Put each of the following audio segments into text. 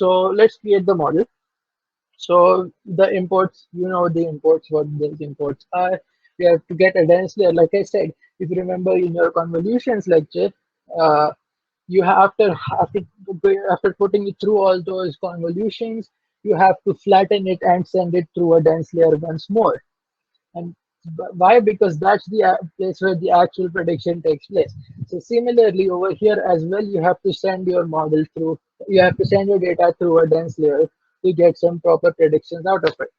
So let's create the model. So the imports, the imports, what these imports are. We have to get a dense layer. Like I said, if you remember in your convolutions lecture, uh, you have to after putting it through all those convolutions, you have to flatten it and send it through a dense layer once more. And why? Because that's the place where the actual prediction takes place. So similarly, over here as well, you have to send your model through. You have to send your data through a dense layer to get some proper predictions out of it.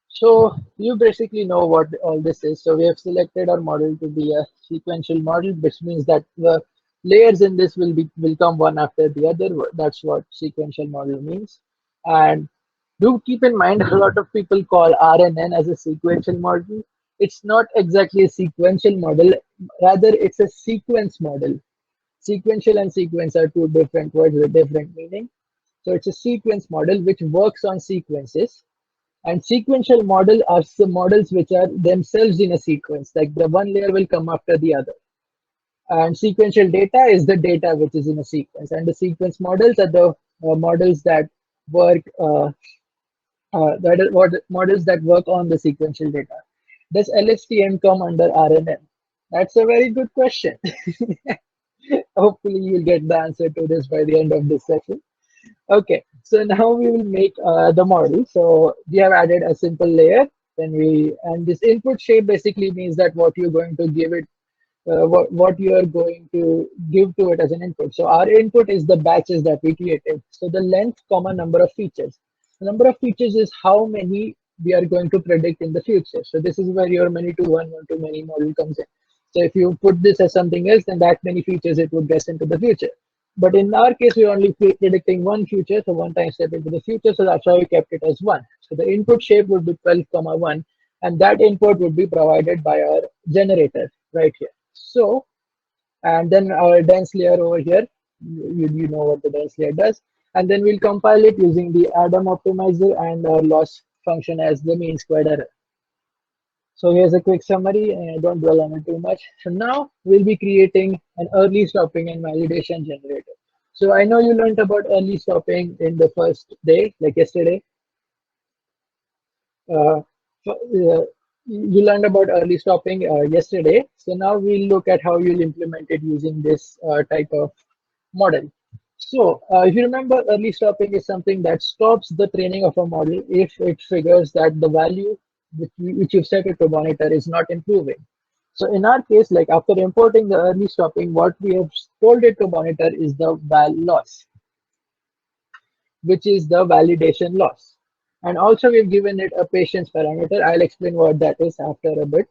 So you basically know what all this is. So we have selected our model to be a sequential model, which means that the layers in this will come one after the other. That's what sequential model means. And do keep in mind, a lot of people call RNN as a sequential model. It's not exactly a sequential model, rather it's a sequence model. Sequential and sequence are two different words with different meaning. So it's a sequence model which works on sequences, and sequential model are some models which are themselves in a sequence, like the one layer will come after the other. And sequential data is the data which is in a sequence. And the sequence models are the models that work, models that work on the sequential data. Does LSTM come under RNN? That's a very good question. Hopefully, you'll get the answer to this by the end of this session. Okay, so now we will make the model. So we have added a simple layer. And this input shape basically means that what you're going to give it, what you are going to give to it as an input. So our input is the batches that we created. So the length, comma, number of features. The number of features is how many we are going to predict in the future. So this is where your many to one to many model comes in. So if you put this as something else, then that many features it would guess into the future. But in our case, we're only predicting one future, so one time step into the future. So that's why we kept it as one. So the input shape would be 12, comma 1, and that input would be provided by our generator right here. So, and then our dense layer over here, you know what the dense layer does. And then we'll compile it using the Adam optimizer and our loss function as the mean squared error. So here's a quick summary, and I don't dwell on it too much. So now we'll be creating an early stopping and validation generator. So I know you learned about early stopping in the first day, like yesterday. Uh, you learned about early stopping yesterday. So now we'll look at how you'll implement it using this type of model. So if you remember, early stopping is something that stops the training of a model if it figures that the value which you've set it to monitor is not improving. So in our case, like after importing the early stopping, what we have told it to monitor is the val loss, which is the validation loss. And also we've given it a patience parameter. I'll explain what that is after a bit.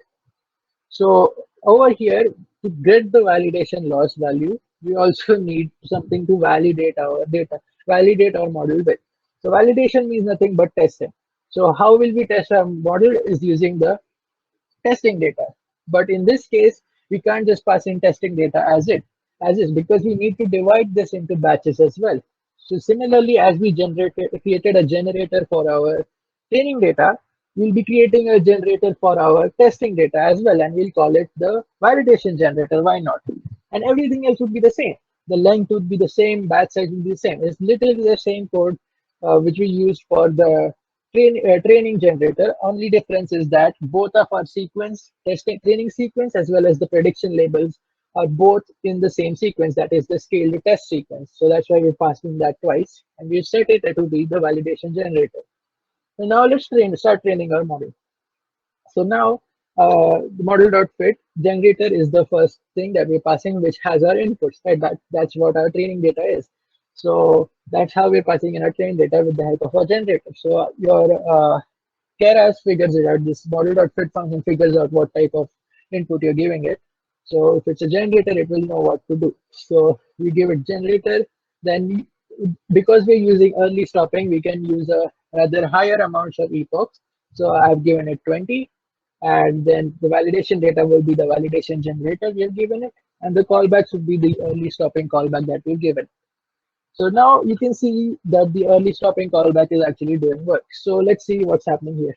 So over here, to get the validation loss value, we also need something to validate our data, validate our model with. So validation means nothing but testing. So how will we test our model is using the testing data. But in this case, we can't just pass in testing data as is, because we need to divide this into batches as well. So similarly, as we created a generator for our training data, we'll be creating a generator for our testing data as well, and we'll call it the validation generator. Why not? And everything else would be the same. The length would be the same, batch size would be the same. It's literally the same code which we used for the training generator. Only difference is that both of our sequence, testing training sequence as well as the prediction labels are both in the same sequence, that is the scaled test sequence. So that's why we're passing that twice, and we set it to be the validation generator. So now let's start training our model. So now the model.fit generator is the first thing that we're passing, which has our inputs, right? That's what our training data is. So that's how we're passing in our training data with the help of our generator. So your Keras figures it out. This model.fit function figures out what type of input you're giving it. So if it's a generator, it will know what to do. So we give it generator, then because we're using early stopping, we can use a rather higher amounts of epochs. So I've given it 20, and then the validation data will be the validation generator we have given it, and the callbacks would be the early stopping callback that we've given. So now you can see that the early stopping callback is actually doing work. So let's see what's happening here.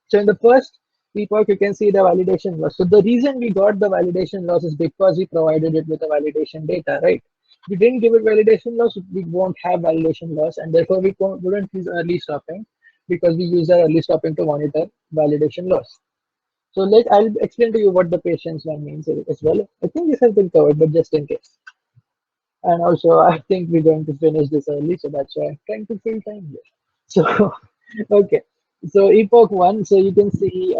So in the first epoch, you can see the validation loss. So the reason we got the validation loss is because we provided it with the validation data, right? we didn't give it validation loss, we won't have validation loss, and therefore we wouldn't use early stopping because we use our early stopping to monitor validation loss. So I'll explain to you what the patience one means as well. I think this has been covered, but just in case. And also, I think we're going to finish this early, so that's why I'm trying to fill time here. So, okay. So epoch one, so you can see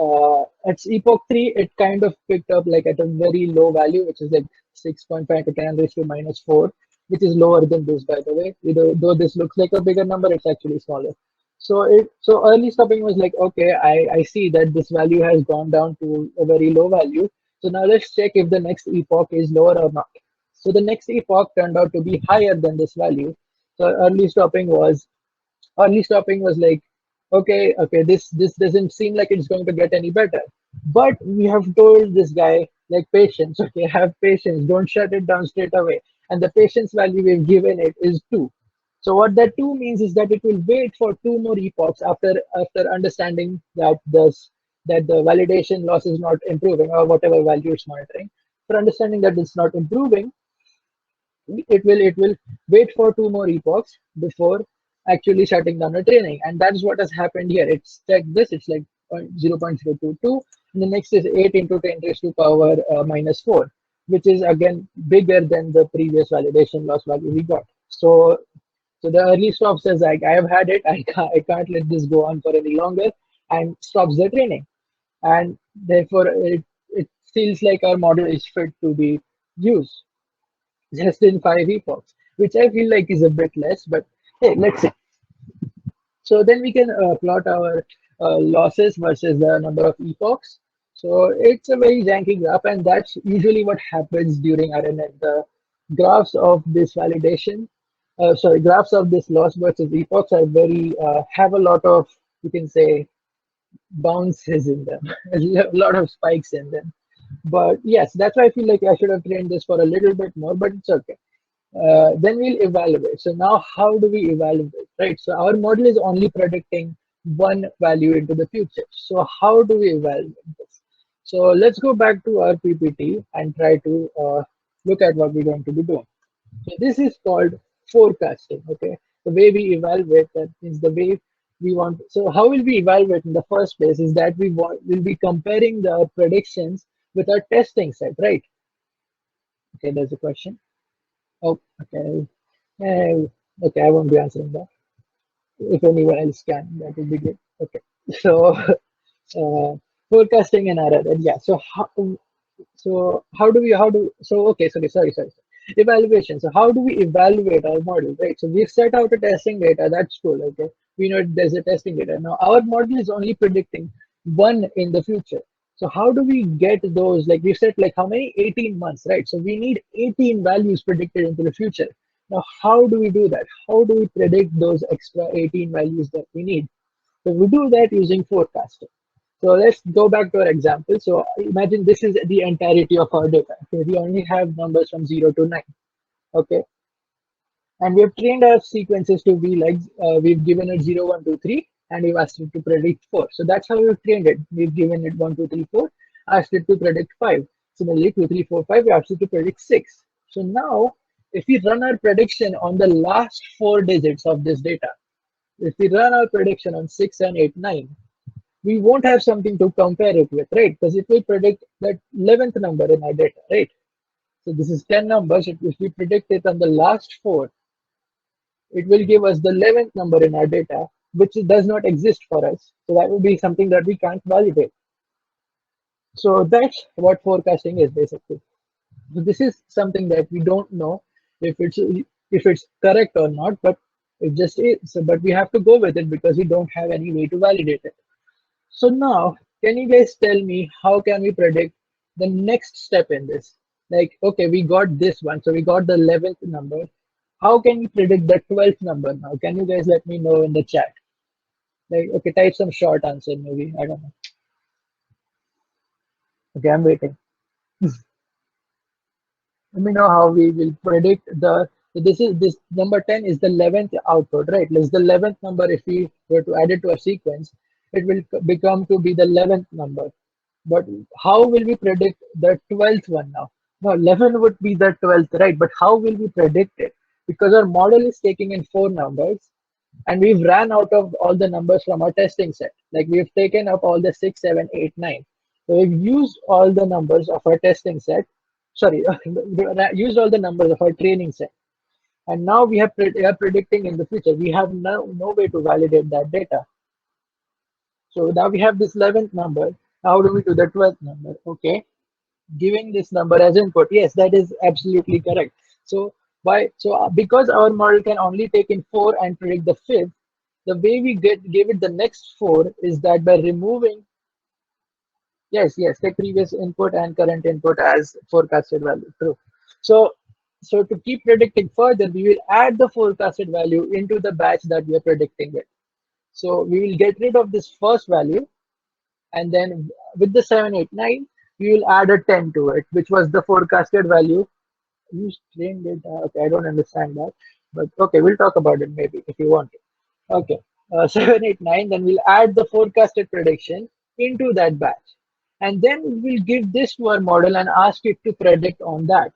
at epoch three, it kind of picked up like at a very low value, which is like 6.5 to 10 raised to minus 4, which is lower than this, by the way. Though this looks like a bigger number, it's actually smaller. So early stopping was like, okay, I see that this value has gone down to a very low value. So now let's check if the next epoch is lower or not. So the next epoch turned out to be higher than this value. So early stopping was like, okay, this doesn't seem like it's going to get any better. But we have told this guy like patience, okay, have patience, don't shut it down straight away. And the patience value we've given it is 2. So what that 2 means is that it will wait for 2 more epochs after understanding that the validation loss is not improving or whatever value it's monitoring. For understanding that it's not improving, it will wait for 2 more epochs before actually shutting down the training, and that's what has happened here. It's checked this, it's like 0.022, and the next is 8 into 10 raised to power minus 4, which is again bigger than the previous validation loss value we got. So the early stop says like, I have had it, I can't let this go on for any longer, and stops the training, and therefore it feels like our model is fit to be used just in 5 epochs, which I feel like is a bit less, but hey, let's see. So then we can plot our losses versus the number of epochs. So it's a very janky graph, and that's usually what happens during RNN. The graphs of this validation, graphs of this loss versus epochs are very, have a lot of, you can say, bounces in them, a lot of spikes in them. But yes, that's why I feel like I should have trained this for a little bit more, but it's okay. Then we'll evaluate. So now how do we evaluate, right? So our model is only predicting one value into the future. So how do we evaluate this? So let's go back to our PPT and try to look at what we're going to be doing. So this is called forecasting, okay? The way we evaluate that is the way we want. So how will we evaluate in the first place is that we'll be comparing the predictions with our testing set, right? Okay, there's a question. Oh, okay. Okay, I won't be answering that. If anyone else can, that would be good. Okay. So, forecasting and RRN. Yeah. Okay, sorry. Evaluation. So how do we evaluate our model, right? So we've set out a testing data, that's cool, okay? We know there's a testing data. Now our model is only predicting one in the future. So how do we get those, like we said, like how many? 18 months, right? So we need 18 values predicted into the future. Now, how do we do that? How do we predict those extra 18 values that we need? So we do that using forecasting. So let's go back to our example. So imagine this is the entirety of our data. Okay, we only have numbers from 0 to 9. Okay, and we've trained our sequences to be like we've given it 0, 1, 2, 3, and we've asked it to predict 4. So that's how we've trained it. We've given it 1, 2, 3, 4, asked it to predict 5. Similarly, 2, 3, 4, 5, we asked it to predict 6. So now, if we run our prediction on the last 4 digits of this data, if we run our prediction on 6 and 8, 9, we won't have something to compare it with, right? Because it will predict that 11th number in our data, right? So this is 10 numbers. If we predict it on the last 4, it will give us the 11th number in our data, which does not exist for us. So that will be something that we can't validate. So that's what forecasting is basically. So this is something that we don't know if it's correct or not, but it just is. So, but we have to go with it because we don't have any way to validate it. So now, can you guys tell me how can we predict the next step in this? Like, okay, we got this one, so we got the 11th number. How can we predict the 12th number now? Can you guys let me know in the chat? Like, okay, type some short answer maybe. I don't know. Okay, I'm waiting. Let me know how we will predict this number 10 is the 11th output, right? It's the 11th number. If we were to add it to a sequence, it will become to be the 11th number. But how will we predict the 12th one now? No, 11 would be the 12th, right? But how will we predict it? Because our model is taking in four numbers and we've ran out of all the numbers from our testing set. Like we've taken up all the 6, 7, 8, 9. So we've used all the numbers of our testing set. Sorry, used all the numbers of our training set. And now we are predicting in the future. We have no way to validate that data. So now we have this 11th number. How do we do the 12th number? Okay, giving this number as input. Yes, that is absolutely correct. So because our model can only take in four and predict the fifth, the way we give it the next four is that by removing, yes, take previous input and current input as forecasted value. True. So to keep predicting further, we will add the forecasted value into the batch that we are predicting with. So we will get rid of this first value, and then with the 7, 8, 9, we will add a 10 to it, which was the forecasted value. Use train data. Okay, I don't understand that, but okay, we'll talk about it maybe if you want to. Okay, 7, 8, 9. Then we'll add the forecasted prediction into that batch, and then we'll give this to our model and ask it to predict on that.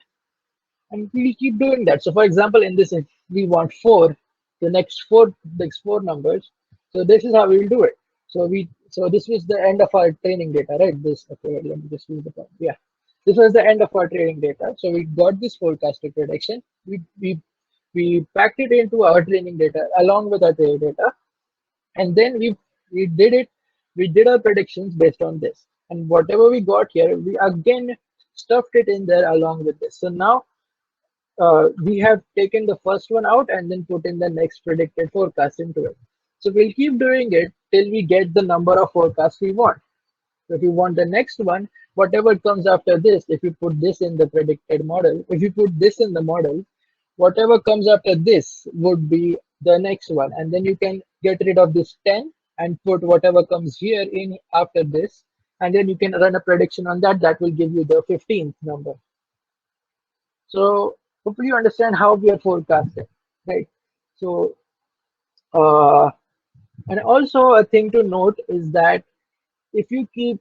And we keep doing that. So for example, in this, if we want four, the next four numbers. So this is how we will do it. So this was the end of our training data, right? This, okay, let me just use the point. Yeah. This was the end of our training data. So we got this forecasted prediction. We packed it into our training data along with our training data, and then we did it. We did our predictions based on this, and whatever we got here, we again stuffed it in there along with this. So now we have taken the first one out and then put in the next predicted forecast into it. So we'll keep doing it till we get the number of forecasts we want. So if you want the next one, whatever comes after this, if you put this in the predicted model, if you put this in the model, whatever comes after this would be the next one. And then you can get rid of this 10 and put whatever comes here in after this. And then you can run a prediction on that. That will give you the 15th number. So hopefully you understand how we are forecasting, right? So uh, and also a thing to note is that if you keep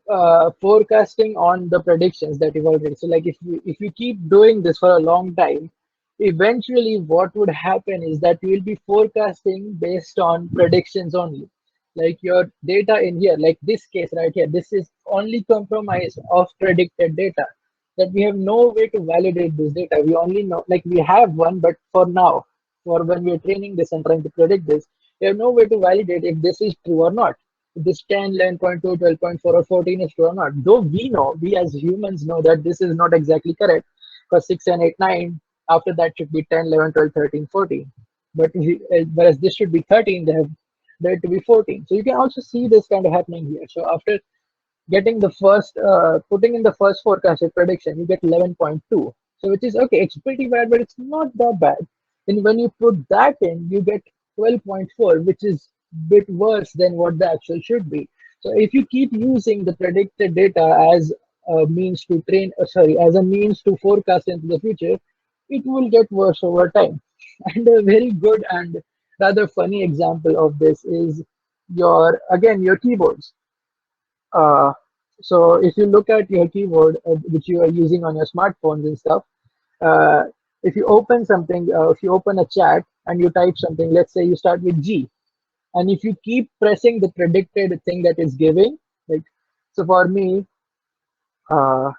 forecasting on the predictions that you've already, so like if you keep doing this for a long time, eventually what would happen is that you will be forecasting based on predictions only. Like your data in here, like this case right here, this is only compromise of predicted data, that we have no way to validate this data. We only know, like we have one, but for now, for when we're training this and trying to predict this, we have no way to validate if this is true or not. If this 10, 11.2, 12.4, or 14 is true or not. Though we know, we as humans know that this is not exactly correct, because 6 and 8, 9, after that should be 10, 11, 12, 13, 14. But whereas this should be 13, they have there to be 14. So you can also see this kind of happening here. So after getting the first putting in the first forecasted prediction, you get 11.2, so which is okay, it's pretty bad, but it's not that bad. And when you put that in, you get 12.4, which is bit worse than what the actual should be. So if you keep using the predicted data as a means to train sorry, as a means to forecast into the future, it will get worse over time. And a very good and rather funny example of this is your keyboards. uh, so if you look at your keyboard, which you are using on your smartphones and stuff, uh, if you open something, if you open a chat and you type something, let's say you start with G, and if you keep pressing the predicted thing that it's giving, like, so for me, uh,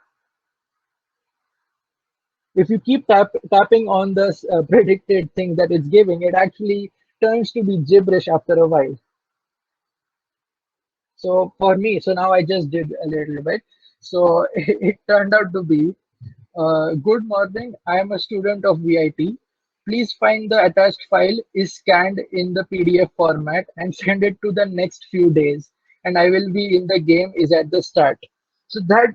if you keep tapping on the predicted thing that it's giving, it actually turns to be gibberish after a while. So for me, so now I just did a little bit. So it turned out to be, good morning. I am a student of VIT. Please find the attached file is scanned in the PDF format and send it to the next few days. And I will be in the game is at the start. So that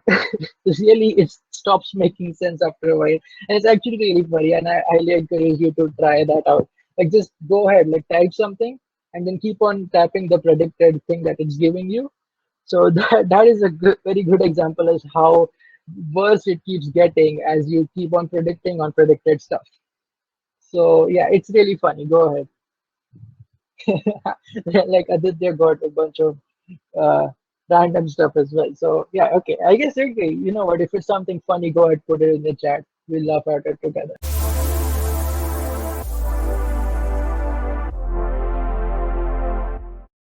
really it stops making sense after a while. And it's actually really funny. And I highly encourage you to try that out. Like just go ahead, like type something and then keep on tapping the predicted thing that it's giving you. So that is a very good example as how worse it keeps getting as you keep on predicting unpredicted stuff. So yeah, it's really funny. Go ahead. Like Aditya got a bunch of uh, random stuff as well. So yeah, okay. I guess okay. You know what? If it's something funny, go ahead, put it in the chat. We'll laugh at it together.